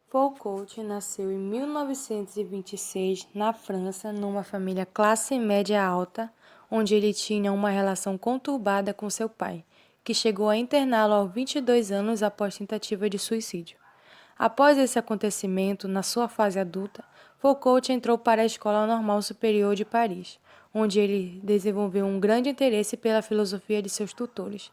Foucault nasceu em 1926 na França, numa família classe média alta, onde ele tinha uma relação conturbada com seu pai, que chegou a interná-lo aos 22 anos após tentativa de suicídio. Após esse acontecimento, na sua fase adulta, Foucault entrou para a Escola Normal Superior de Paris, onde ele desenvolveu um grande interesse pela filosofia de seus tutores.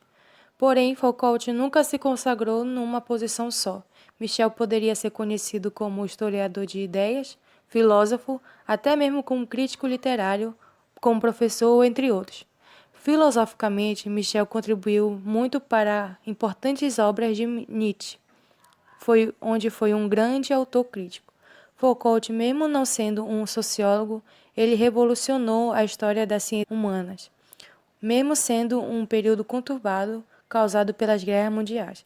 Porém, Foucault nunca se consagrou numa posição só. Michel poderia ser conhecido como historiador de ideias, filósofo, até mesmo como crítico literário, como professor, entre outros. Filosoficamente, Michel contribuiu muito para importantes obras de Nietzsche, onde foi um grande autor crítico. Foucault, mesmo não sendo um sociólogo, ele revolucionou a história das ciências humanas, mesmo sendo um período conturbado causado pelas guerras mundiais.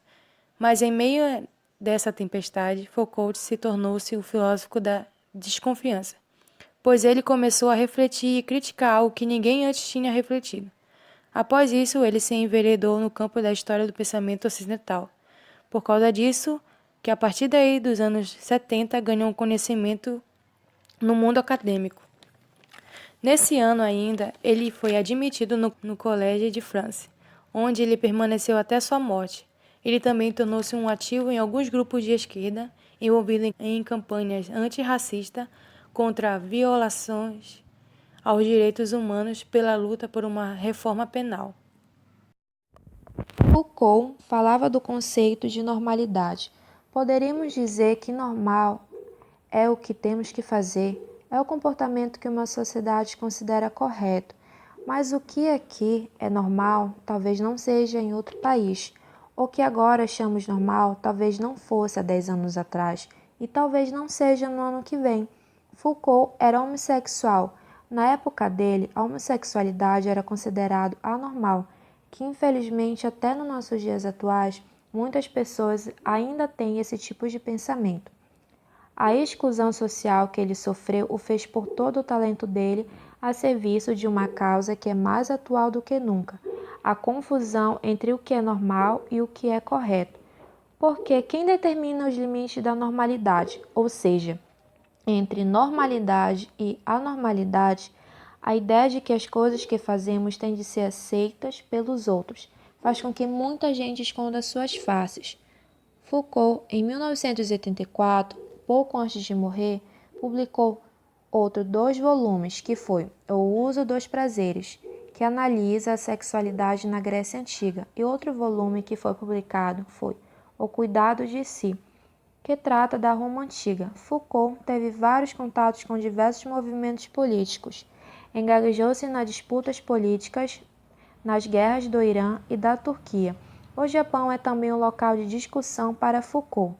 Mas em meio dessa tempestade, Foucault se tornou-se o filósofo da desconfiança, pois ele começou a refletir e criticar algo que ninguém antes tinha refletido. Após isso, ele se enveredou no campo da história do pensamento ocidental. Por causa disso, que a partir daí dos anos 70 ganhou um conhecimento no mundo acadêmico. Nesse ano ainda, ele foi admitido no Collège de France, onde ele permaneceu até sua morte. Ele também tornou-se um ativo em alguns grupos de esquerda, envolvido em campanhas antirracistas contra violações aos direitos humanos pela luta por uma reforma penal. Foucault falava do conceito de normalidade. Poderíamos dizer que normal é o que temos que fazer, é o comportamento que uma sociedade considera correto. Mas o que aqui é normal, talvez não seja em outro país. O que agora achamos normal, talvez não fosse há 10 anos atrás, e talvez não seja no ano que vem. Foucault era homossexual. Na época dele, a homossexualidade era considerado anormal, que infelizmente até nos nossos dias atuais, muitas pessoas ainda têm esse tipo de pensamento. A exclusão social que ele sofreu o fez pôr todo o talento dele a serviço de uma causa que é mais atual do que nunca, a confusão entre o que é normal e o que é correto. Porque quem determina os limites da normalidade, ou seja, entre normalidade e anormalidade, a ideia de que as coisas que fazemos têm de ser aceitas pelos outros, faz com que muita gente esconda suas faces. Foucault, em 1984, pouco antes de morrer, publicou outros 2 volumes, que foi O Uso dos Prazeres, que analisa a sexualidade na Grécia Antiga, e outro volume que foi publicado foi O Cuidado de Si, que trata da Roma Antiga. Foucault teve vários contatos com diversos movimentos políticos, engajou-se nas disputas políticas, nas guerras do Irã e da Turquia. O Japão é também um local de discussão para Foucault.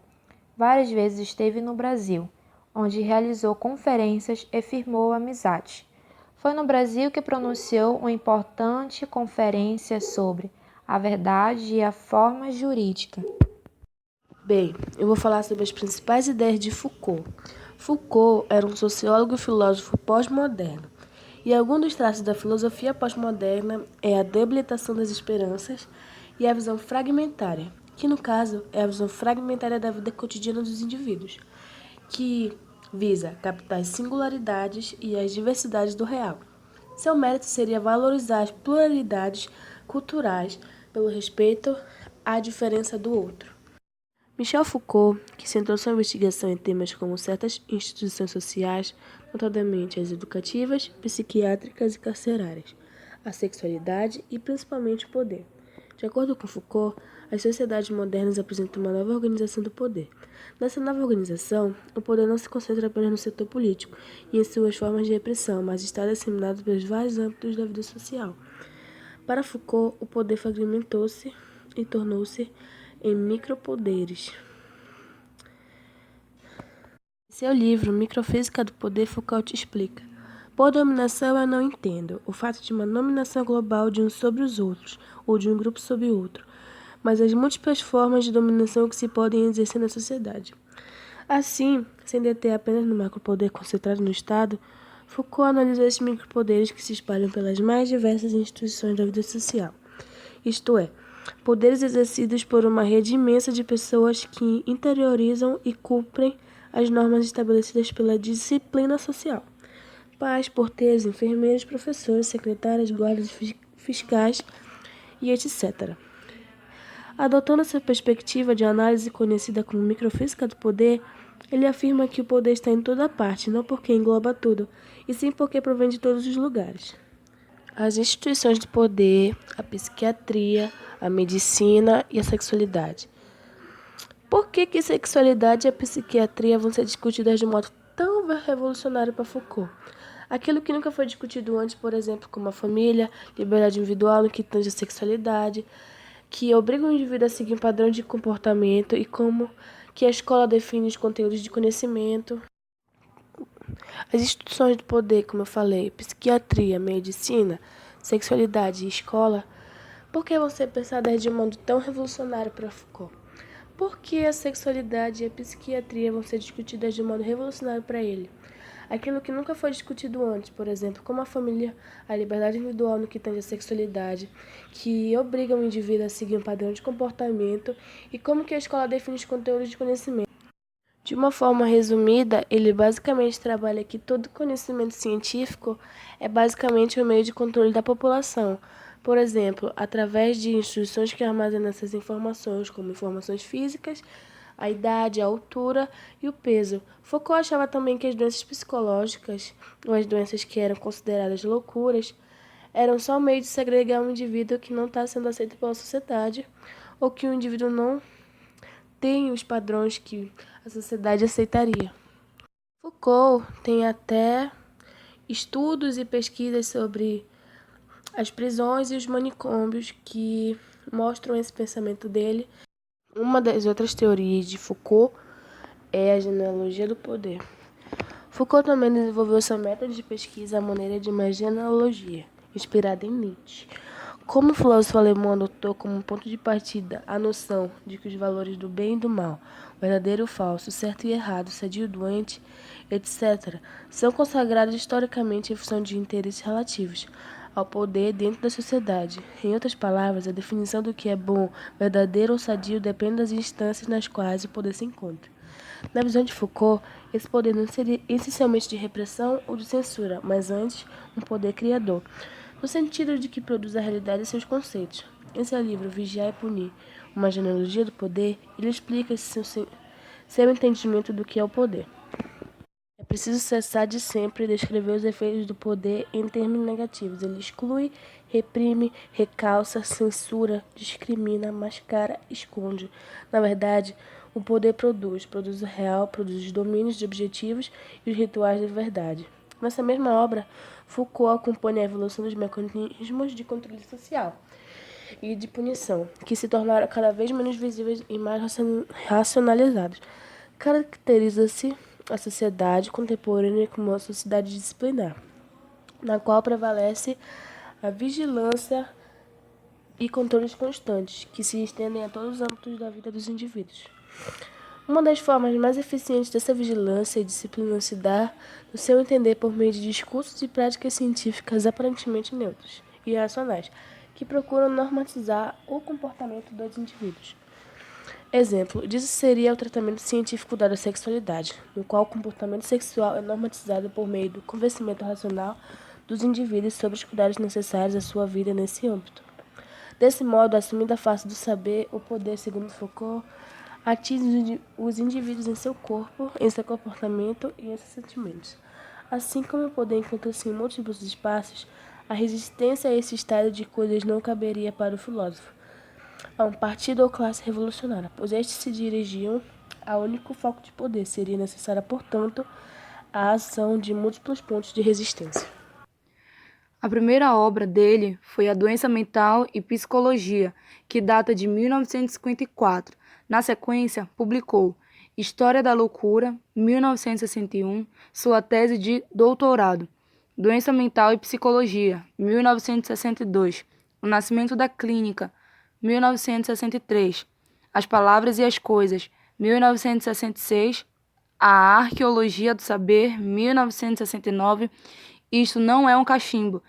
Várias vezes esteve no Brasil, onde realizou conferências e firmou amizades. Foi no Brasil que pronunciou uma importante conferência sobre a verdade e a forma jurídica. Bem, eu vou falar sobre as principais ideias de Foucault. Foucault era um sociólogo e filósofo pós-moderno, e alguns dos traços da filosofia pós-moderna é a debilitação das esperanças e a visão fragmentária, que no caso é a visão fragmentária da vida cotidiana dos indivíduos, que visa captar as singularidades e as diversidades do real. Seu mérito seria valorizar as pluralidades culturais pelo respeito à diferença do outro. Michel Foucault, que centrou sua investigação em temas como certas instituições sociais, notadamente as educativas, psiquiátricas e carcerárias, a sexualidade e principalmente o poder. De acordo com Foucault, as sociedades modernas apresentam uma nova organização do poder. Nessa nova organização, o poder não se concentra apenas no setor político e em suas formas de repressão, mas está disseminado pelos vários âmbitos da vida social. Para Foucault, o poder fragmentou-se e tornou-se em micropoderes. Em seu livro Microfísica do Poder, Foucault explica: por dominação eu não entendo o fato de uma dominação global de uns sobre os outros, ou de um grupo sobre outro, mas as múltiplas formas de dominação que se podem exercer na sociedade. Assim, sem deter apenas no macropoder concentrado no Estado, Foucault analisou esses micropoderes que se espalham pelas mais diversas instituições da vida social. Isto é, Poderes exercidos por uma rede imensa de pessoas que interiorizam e cumprem as normas estabelecidas pela disciplina social. Pais, porteiros, enfermeiros, professores, secretárias, guardas fiscais e etc. Adotando essa perspectiva de análise conhecida como microfísica do poder, ele afirma que o poder está em toda parte, não porque engloba tudo, e sim porque provém de todos os lugares. As instituições de poder, a psiquiatria, a medicina e a sexualidade. Por que sexualidade e a psiquiatria vão ser discutidas de modo tão revolucionário para Foucault? Aquilo que nunca foi discutido antes, por exemplo, como a família, liberdade individual no que tange a sexualidade, que obriga o indivíduo a seguir um padrão de comportamento e como que a escola define os conteúdos de conhecimento. As instituições de poder, como eu falei, psiquiatria, medicina, sexualidade e escola, por que vão ser pensadas de um modo tão revolucionário para Foucault? Por que a sexualidade e a psiquiatria vão ser discutidas de um modo revolucionário para ele? Aquilo que nunca foi discutido antes, por exemplo, como a família, a liberdade individual no que tange a sexualidade, que obriga o indivíduo a seguir um padrão de comportamento e como que a escola define os conteúdos de conhecimento. De uma forma resumida, ele basicamente trabalha que todo conhecimento científico é basicamente um meio de controle da população. Por exemplo, através de instituições que armazenam essas informações, como informações físicas, a idade, a altura e o peso. Foucault achava também que as doenças psicológicas, ou as doenças que eram consideradas loucuras, eram só um meio de segregar um indivíduo que não está sendo aceito pela sociedade, ou que o indivíduo não tem os padrões que a sociedade aceitaria. Foucault tem até estudos e pesquisas sobre as prisões e os manicômios que mostram esse pensamento dele. Uma das outras teorias de Foucault é a genealogia do poder. Foucault também desenvolveu seu método de pesquisa à maneira de uma genealogia, inspirada em Nietzsche. Como o filósofo alemão adotou como ponto de partida a noção de que os valores do bem e do mal, o verdadeiro e o falso, o certo e errado, o sadio e o doente, etc., são consagrados historicamente em função de interesses relativos ao poder dentro da sociedade. Em outras palavras, a definição do que é bom, verdadeiro ou sadio depende das instâncias nas quais o poder se encontra. Na visão de Foucault, esse poder não seria essencialmente de repressão ou de censura, mas antes um poder criador, no sentido de que produz a realidade e seus conceitos. Em seu livro Vigiar e Punir, uma genealogia do poder, ele explica seu entendimento do que é o poder. É preciso cessar de sempre descrever os efeitos do poder em termos negativos. Ele exclui, reprime, recalça, censura, discrimina, mascara, esconde. Na verdade, o poder produz o real, produz os domínios de objetivos e os rituais de verdade. Nessa mesma obra, Foucault acompanha a evolução dos mecanismos de controle social e de punição, que se tornaram cada vez menos visíveis e mais racionalizados. Caracteriza-se a sociedade contemporânea como uma sociedade disciplinar, na qual prevalece a vigilância e controles constantes, que se estendem a todos os âmbitos da vida dos indivíduos. Uma das formas mais eficientes dessa vigilância e disciplina se dá, no seu entender, por meio de discursos e práticas científicas aparentemente neutros e racionais, que procuram normatizar o comportamento dos indivíduos. Exemplo disso seria o tratamento científico dado à sexualidade, no qual o comportamento sexual é normatizado por meio do convencimento racional dos indivíduos sobre os cuidados necessários à sua vida nesse âmbito. Desse modo, assumindo a face do saber, o poder, segundo Foucault, atinge os indivíduos em seu corpo, em seu comportamento e em seus sentimentos. Assim como o poder encontra-se em múltiplos espaços, a resistência a esse estado de coisas não caberia para o filósofo a um partido ou classe revolucionária, pois estes se dirigiam a único foco de poder. Seria necessária, portanto, a ação de múltiplos pontos de resistência. A primeira obra dele foi A Doença Mental e Psicologia, que data de 1954. Na sequência, publicou História da Loucura, 1961, sua tese de doutorado. Doença Mental e Psicologia, 1962. O Nascimento da Clínica, 1963. As Palavras e as Coisas, 1966. A Arqueologia do Saber, 1969. Isto Não é um Cachimbo,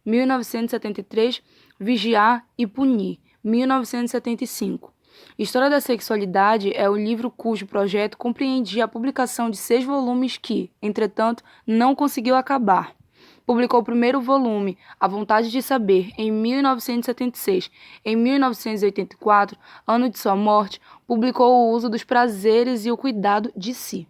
1973, Vigiar e Punir, 1975. História da Sexualidade é o livro cujo projeto compreendia a publicação de 6 volumes que, entretanto, não conseguiu acabar. Publicou o primeiro volume, A Vontade de Saber, em 1976. Em 1984, ano de sua morte, publicou O Uso dos Prazeres e o Cuidado de Si.